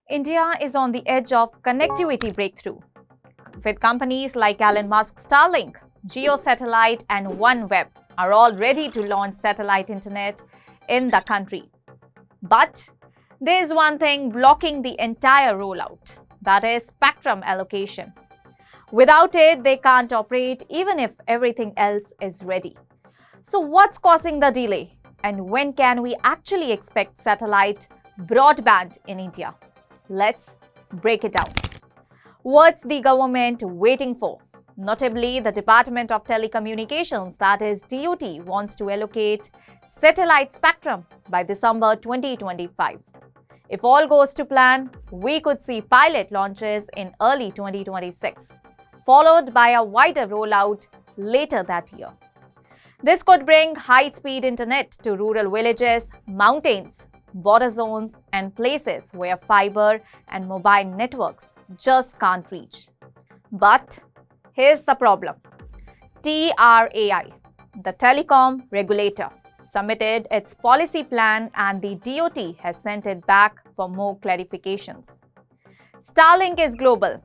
India is on the edge of connectivity breakthrough, with companies like Elon Musk's Starlink, GeoSatellite and OneWeb are all ready to launch satellite internet in the country. But there is one thing blocking the entire rollout, that is spectrum allocation. Without it, they can't operate even if everything else is ready. So what's causing the delay? And when can we actually expect satellite broadband in India? Let's break it down. What's the government waiting for? Notably, the Department of Telecommunications, that is DoT, wants to allocate satellite spectrum by December 2025. If all goes to plan, we could see pilot launches in early 2026, followed by a wider rollout later that year. This could bring high-speed internet to rural villages, mountains, border zones, and places where fiber and mobile networks just can't reach. But here's the problem. TRAI, the telecom regulator, submitted its policy plan and the DoT has sent it back for more clarifications. Starlink is global.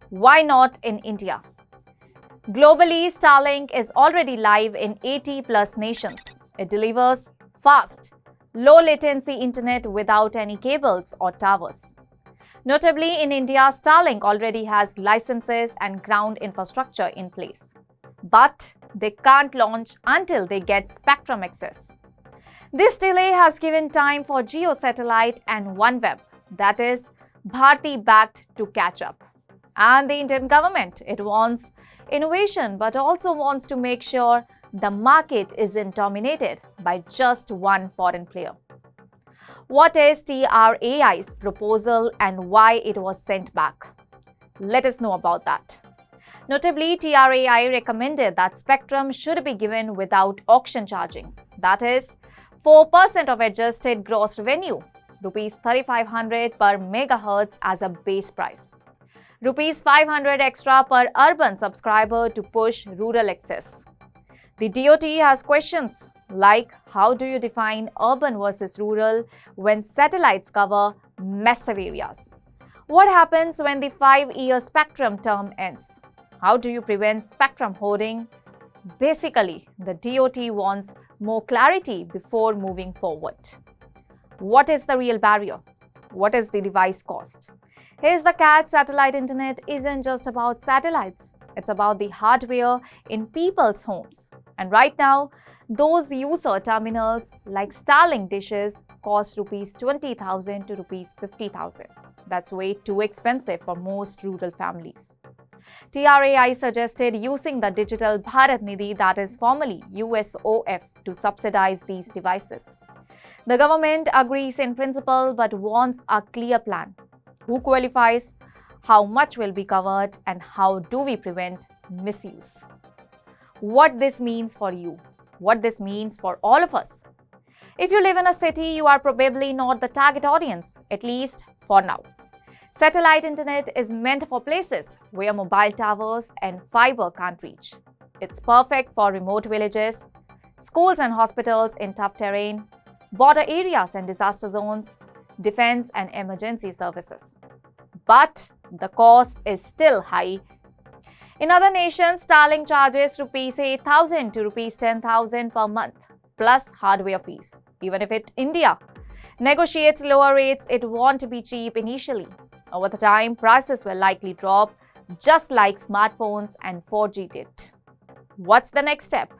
Why not in India? Globally, Starlink is already live in 80+ nations. It delivers fast, low-latency internet without any cables or towers. Notably, in India, Starlink already has licenses and ground infrastructure in place. But they can't launch until they get spectrum access. This delay has given time for GeoSatellite and OneWeb, that is, Bharti-backed, to catch up. And the Indian government, it wants innovation but also wants to make sure the market isn't dominated by just one foreign player. What is TRAI's proposal and why it was sent back? Let us know about that. Notably, TRAI recommended that spectrum should be given without auction charging, that is, 4% of adjusted gross revenue, Rs 3,500 per megahertz as a base price, Rs 500 extra per urban subscriber to push rural access. The DoT has questions like how do you define urban versus rural when satellites cover massive areas? What happens when the 5-year spectrum term ends? How do you prevent spectrum hoarding? Basically, the DoT wants more clarity before moving forward. What is the real barrier? What is the device cost? Here's the catch: satellite internet isn't just about satellites. It's about the hardware in people's homes. And right now, those user terminals like Starlink dishes cost Rs 20,000 to Rs 50,000. That's way too expensive for most rural families. TRAI suggested using the Digital Bharat Nidhi, that is formerly USOF, to subsidize these devices. The government agrees in principle but wants a clear plan. Who qualifies? How much will be covered? And how do we prevent misuse? What this means for you? What this means for all of us? If you live in a city, you are probably not the target audience, at least for now. Satellite internet is meant for places where mobile towers and fiber can't reach. It's perfect for remote villages, schools and hospitals in tough terrain, border areas and disaster zones, defense and emergency services. But the cost is still high. In other nations, Starlink charges Rs 8,000 to Rs 10,000 per month, plus hardware fees. Even if India negotiates lower rates, it won't be cheap initially. Over the time, prices will likely drop, just like smartphones and 4G did. What's the next step?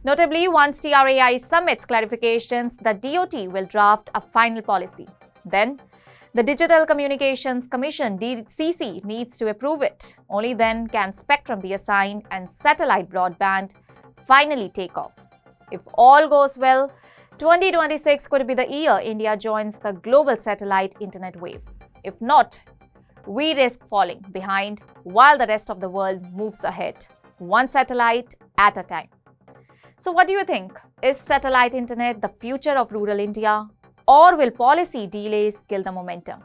Notably, once TRAI submits clarifications, the DoT will draft a final policy. Then, the Digital Communications Commission (DCC) needs to approve it. Only then can spectrum be assigned and satellite broadband finally take off. If all goes well, 2026 could be the year India joins the global satellite internet wave. If not, we risk falling behind while the rest of the world moves ahead, one satellite at a time. So what do you think? Is satellite internet the future of rural India? Or will policy delays kill the momentum?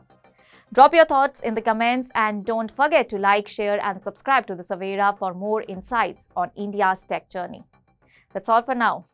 Drop your thoughts in the comments and don't forget to like, share and subscribe to the Savera for more insights on India's tech journey. That's all for now.